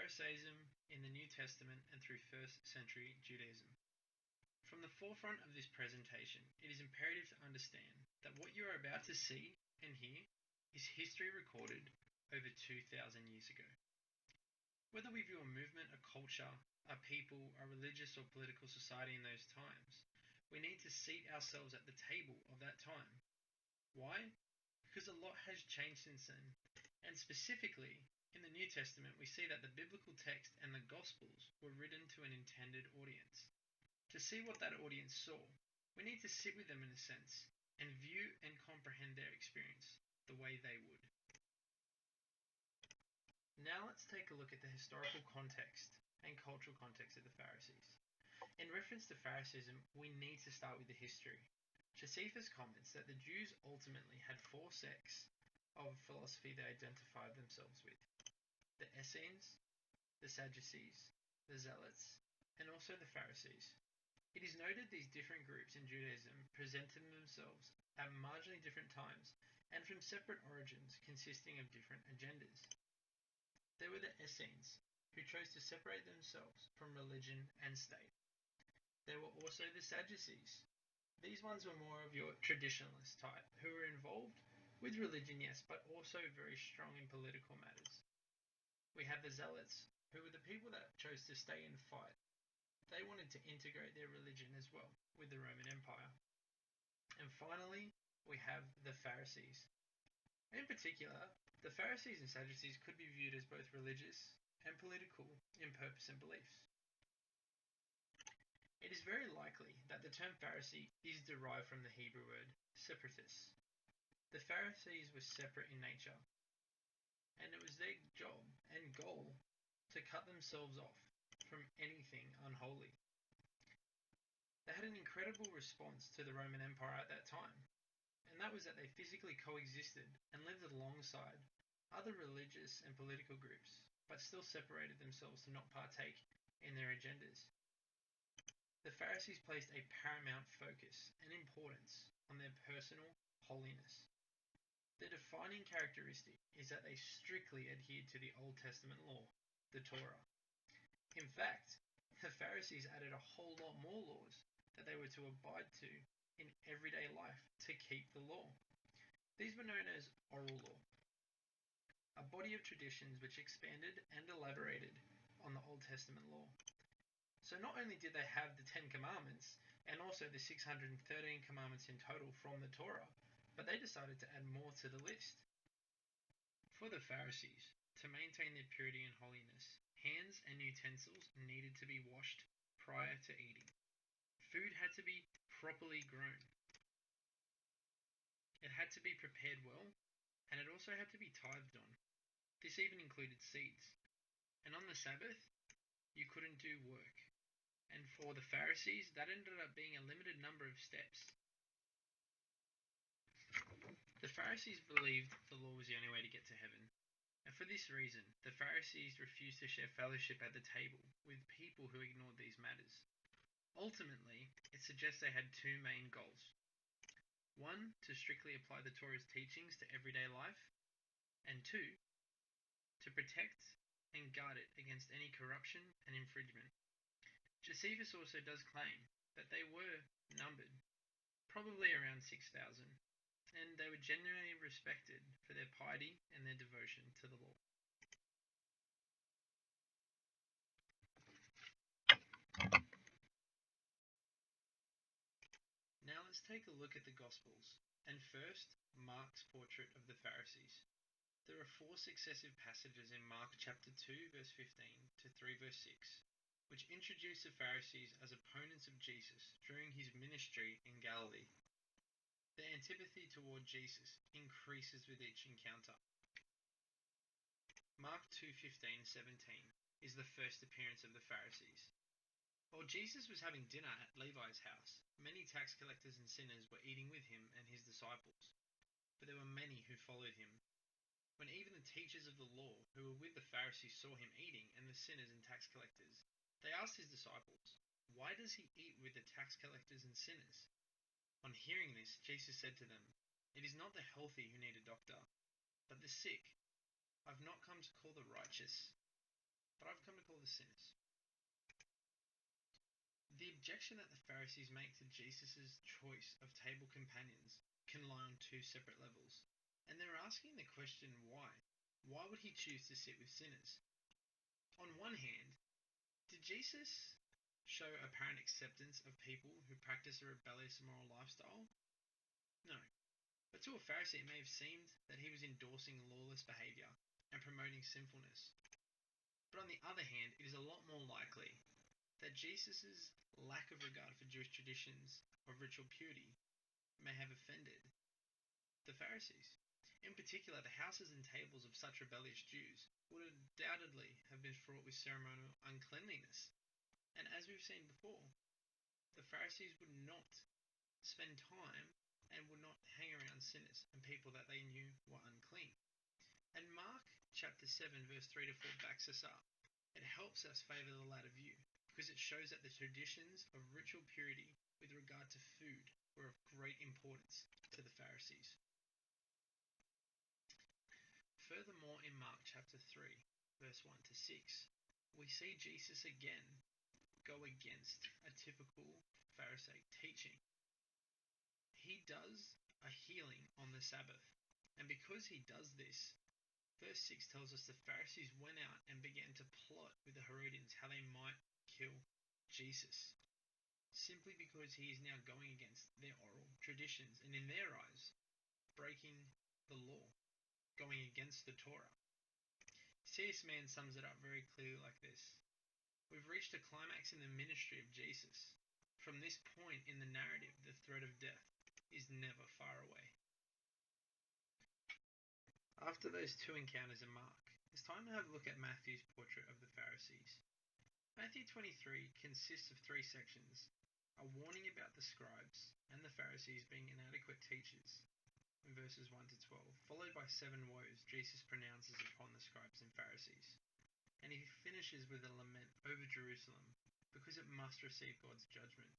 Pharisaism in the New Testament and through 1st century Judaism. From the forefront of this presentation, it is imperative to understand that what you are about to see and hear is history recorded over 2,000 years ago. Whether we view a movement, a culture, a people, a religious or political society in those times, we need to seat ourselves at the table of that time. Why? Because a lot has changed since then, and specifically, in the New Testament, we see that the biblical text and the Gospels were written to an intended audience. To see what that audience saw, we need to sit with them in a sense, and view and comprehend their experience the way they would. Now let's take a look at the historical context and cultural context of the Pharisees. In reference to Pharisaism, we need to start with the history. Josephus comments that the Jews ultimately had four sects of philosophy they identified themselves with: the Essenes, the Sadducees, the Zealots, and also the Pharisees. It is noted these different groups in Judaism presented themselves at marginally different times and from separate origins consisting of different agendas. There were the Essenes, who chose to separate themselves from religion and state. There were also the Sadducees. These ones were more of your traditionalist type, who were involved with religion, yes, but also very strong in political matters. We have the Zealots, who were the people that chose to stay and fight. They wanted to integrate their religion as well with the Roman Empire. And finally, we have the Pharisees. In particular, the Pharisees and Sadducees could be viewed as both religious and political in purpose and beliefs. It is very likely that the term Pharisee is derived from the Hebrew word separatists. The Pharisees were separate in nature, and it was their job and goal to cut themselves off from anything unholy. They had an incredible response to the Roman Empire at that time, and that was that they physically coexisted and lived alongside other religious and political groups, but still separated themselves to not partake in their agendas. The Pharisees placed a paramount focus and importance on their personal holiness. Their defining characteristic is that they strictly adhered to the Old Testament law, the Torah. In fact, the Pharisees added a whole lot more laws that they were to abide to in everyday life to keep the law. These were known as oral law, a body of traditions which expanded and elaborated on the Old Testament law. So not only did they have the 10 Commandments and also the 613 commandments in total from the Torah, but they decided to add more to the list. For the Pharisees, to maintain their purity and holiness, hands and utensils needed to be washed prior to eating. Food had to be properly grown. It had to be prepared well, and it also had to be tithed on. This even included seeds. And on the Sabbath, you couldn't do work. And for the Pharisees, that ended up being a limited number of steps. The Pharisees believed the law was the only way to get to heaven. And for this reason, the Pharisees refused to share fellowship at the table with people who ignored these matters. Ultimately, it suggests they had two main goals. One, to strictly apply the Torah's teachings to everyday life. And two, to protect and guard it against any corruption and infringement. Josephus also does claim that they were numbered, probably around 6,000, and they were genuinely respected for their piety and their devotion to the law. Now let's take a look at the Gospels, and first, Mark's portrait of the Pharisees. There are four successive passages in Mark chapter 2 verse 15 to 3 verse 6, which introduce the Pharisees as opponents of Jesus during his ministry in Galilee. Their antipathy toward Jesus increases with each encounter. Mark 2:15-17 is the first appearance of the Pharisees. While Jesus was having dinner at Levi's house, many tax collectors and sinners were eating with him and his disciples, but there were many who followed him. When even the teachers of the law who were with the Pharisees saw him eating and the sinners and tax collectors, they asked his disciples, "Why does he eat with the tax collectors and sinners?" On hearing this, Jesus said to them, "It is not the healthy who need a doctor, but the sick. I've not come to call the righteous, but I've the sinners. The objection that the Pharisees make to Jesus' choice of table companions can lie on two separate levels, and they're asking the question why. Why would he choose to sit with sinners? On one hand, did Jesus show apparent acceptance of people who practice a rebellious immoral lifestyle? No. But to a Pharisee, it may have seemed that he was endorsing lawless behavior and promoting sinfulness. But on the other hand, it is a lot more likely that Jesus' lack of regard for Jewish traditions of ritual purity may have offended the Pharisees. In particular, the houses and tables of such rebellious Jews would undoubtedly have been fraught with ceremonial uncleanliness. And as we've seen before, the Pharisees would not spend time and would not hang around sinners and people that they knew were unclean. And Mark chapter 7 verse 3 to 4 backs us up. It helps us favour the latter view because it shows that the traditions of ritual purity with regard to food were of great importance to the Pharisees. Furthermore, in Mark chapter 3 verse 1 to 6, we see Jesus again go against a typical Pharisaic teaching. He does a healing on the Sabbath, and because he does this, verse 6 tells us the Pharisees went out and began to plot with the Herodians how they might kill Jesus, simply because he is now going against their oral traditions and in their eyes breaking the law, going against the Torah. C.S. Mann sums it up very clearly like this. We've reached a climax in the ministry of Jesus. From this point in the narrative, the threat of death is never far away. After those two encounters in Mark, it's time to have a look at Matthew's portrait of the Pharisees. Matthew 23 consists of three sections: a warning about the scribes and the Pharisees being inadequate teachers in verses 1 to 12, followed by 7 woes Jesus pronounces upon the scribes and Pharisees. And he finishes with a lament over Jerusalem because it must receive God's judgment.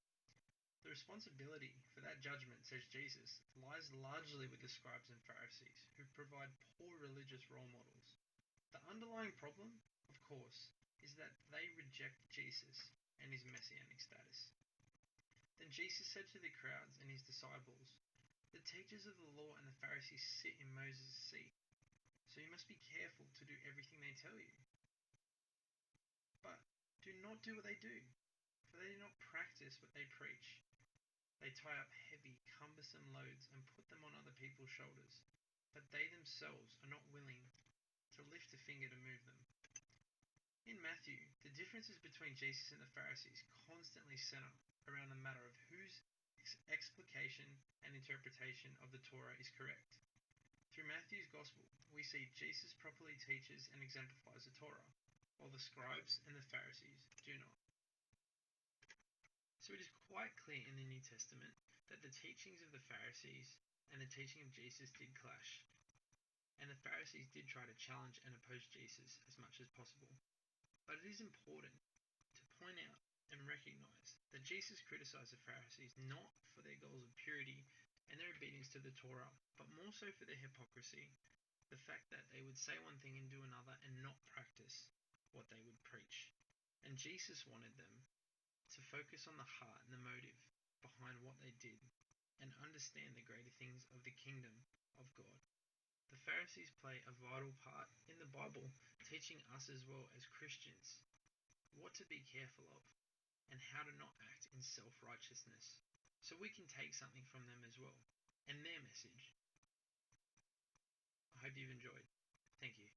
The responsibility for that judgment, says Jesus, lies largely with the scribes and Pharisees, who provide poor religious role models. The underlying problem, of course, is that they reject Jesus and his messianic status. Then Jesus said to the crowds and his disciples, "The teachers of the law and the Pharisees sit in Moses' seat, so you must be careful to do everything they tell you. But do not do what they do, for they do not practice what they preach. They tie up heavy, cumbersome loads and put them on other people's shoulders, but they themselves are not willing to lift a finger to move them." In Matthew, the differences between Jesus and the Pharisees constantly center around the matter of whose explication and interpretation of the Torah is correct. Through Matthew's Gospel, we see Jesus properly teaches and exemplifies the Torah, while the scribes and the Pharisees do not. So it is quite clear in the New Testament that the teachings of the Pharisees and the teaching of Jesus did clash, and the Pharisees did try to challenge and oppose Jesus as much as possible. But it is important to point out and recognize that Jesus criticized the Pharisees not for their goals of purity and their obedience to the Torah, but more so for their hypocrisy, the fact that they would say one thing and do another and not practice what they would preach. And Jesus wanted them to focus on the heart and the motive behind what they did and understand the greater things of the kingdom of God. The Pharisees play a vital part in the Bible, teaching us as well as Christians what to be careful of and how to not act in self-righteousness, so we can take something from them as well and their message. I hope you've enjoyed. Thank you.